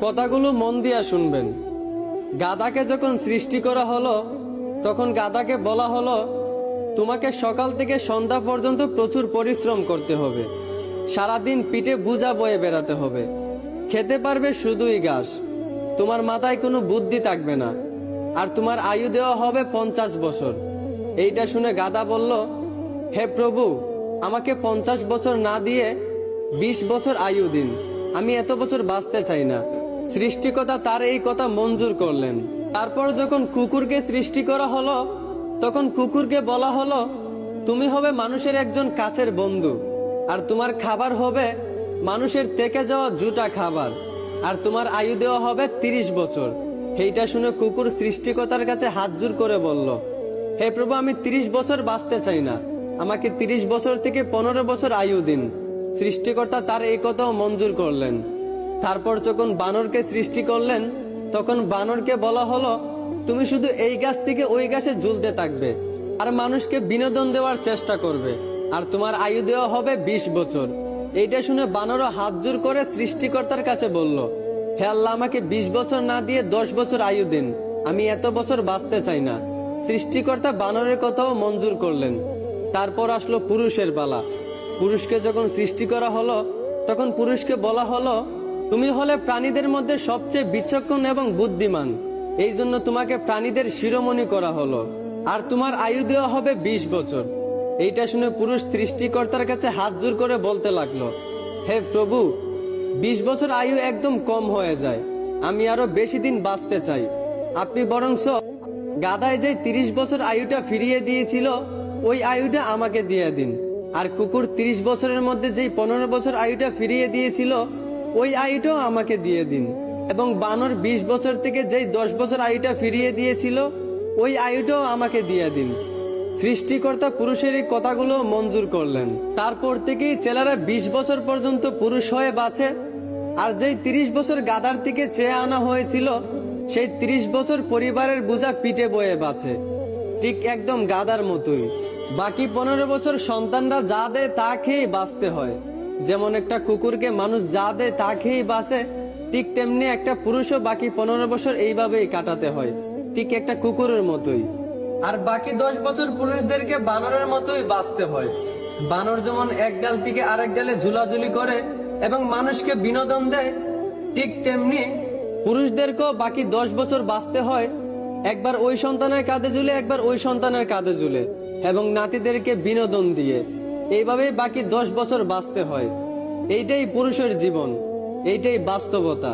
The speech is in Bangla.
কথাগুলো মন দিয়া শুনবেন। গাধাকে যখন সৃষ্টি করা হলো তখন গাধাকে বলা হলো, তোমাকে সকাল থেকে সন্ধ্যা পর্যন্ত প্রচুর পরিশ্রম করতে হবে, সারাদিন পিঠে বোঝা বয়ে বেড়াতে হবে, খেতে পারবে শুধুই ঘাস, তোমার মাথায় কোনো বুদ্ধি থাকবে না, আর তোমার আয়ু দেওয়া হবে 50 বছর। এইটা শুনে গাধা বলল, হে প্রভু, আমাকে 50 বছর না দিয়ে 20 বছর আয়ু দিন, আমি এত বছর বাঁচতে চাই না। সৃষ্টিকর্তা তার এই কথা মঞ্জুর করলেন। তারপর যখন কুকুরকে সৃষ্টি করা হলো তখন কুকুরকে বলা হলো, তুমি হবে মানুষের একজন কাছের বন্ধু, আর তোমার খাবার হবে মানুষের থেকে যাওয়া জুটা খাবার, আর তোমার আয়ু দেওয়া হবে 30 বছর। এইটা শুনে কুকুর সৃষ্টিকর্তার কাছে হাত জোর করে বলল, হে প্রভু, আমি 30 বছর বাঁচতে চাই না, আমাকে 30 বছর থেকে 15 বছর আয়ু দিন। সৃষ্টিকর্তা তার এই কথাও মঞ্জুর করলেন। তারপর যখন বানরকে সৃষ্টি করলেন তখন বানরকে বলা হলো, তুমি শুধু এই গাছ থেকে ওই গাছে ঝুলতে থাকবে আর মানুষকে বিনোদন দেওয়ার চেষ্টা করবে, আর তোমার আয়ু দেওয়া হবে 20 বছর। এইটা শুনে বানরও হাত জোর করে সৃষ্টিকর্তার কাছে বলল, হে আল্লাহ, আমাকে 20 বছর না দিয়ে 10 বছর আয়ু দিন, আমি এত বছর বাঁচতে চাই না। সৃষ্টিকর্তা বানরের কথাও মঞ্জুর করলেন। তারপর আসলো পুরুষের পালা। পুরুষকে যখন সৃষ্টি করা হলো তখন পুরুষকে বলা হলো, তুমি হলে প্রাণীদের মধ্যে সবচেয়ে বিচক্ষণ এবং বুদ্ধিমান, এই জন্য তোমাকে প্রাণীদের শিরোমণি করা হলো, আর তোমার আয়ু দেওয়া হবে 20 বছর। এইটা শুনে পুরুষ সৃষ্টিকর্তার কাছে হাত জোর করে বলতে লাগলো, হে প্রভু, 20 বছর আয়ু একদম কম হয়ে যায়, আমি আরো বেশি দিন বাঁচতে চাই, আপনি বরংস গাধায় যে 30 বছর আয়ুটা ফিরিয়ে দিয়েছিল ওই আয়ুটা আমাকে দিয়ে দিন, আর কুকুর 30 বছরের মধ্যে যেই 15 বছর আয়ুটা ফিরিয়ে দিয়েছিল ওই আয়ুটাও আমাকে দিয়ে দিন, এবং বানর 20 বছর থেকে যেই 10 বছর আয়ুটা ফিরিয়ে দিয়েছিল ওই আয়ুটাও আমাকে দিয়ে দিন। সৃষ্টিকর্তা পুরুষের এই কথাগুলো মঞ্জুর করলেন। তারপর থেকেই ছেলেরা 20 বছর পর্যন্ত পুরুষ হয়ে বাঁচে, আর যেই 30 বছর গাধার থেকে চেয়ে আনা হয়েছিল সেই 30 বছর পরিবারের বোঝা পিঠে বয়ে বাঁচে, ঠিক একদম গাধার মতোই। বাকি 15 বছর সন্তানরা যা দেয় তা খেয়েই বাঁচতে হয়। যেমন একটা কুকুরকে মানুষ যা দেয় তা খেয়েই বাঁচে, ঠিক তেমনি একটা পুরুষও বাকি 15 বছর এইভাবেই কাটাতে হয়, ঠিক একটা কুকুরের মতোই। আর বাকি 10 বছর পুরুষদেরকে বানরের মতোই বাঁচতে হয়। বানর যেমন এক ডাল থেকে আরেক ডালে ঝুলাঝুলি করে এবং মানুষকে বিনোদন দেয়, ঠিক তেমনি পুরুষদেরকেও বাকি 10 বছর বাঁচতে হয়, একবার ওই সন্তানের কাঁধে ঝুলে একবার ওই সন্তানের কাঁধে ঝুলে, এবং নাতিদেরকে বিনোদন দিয়ে। এইভাবেই বাকি 10 বছর বাঁচতে হয়। এইটাই পুরুষের জীবন, এইটাই বাস্তবতা।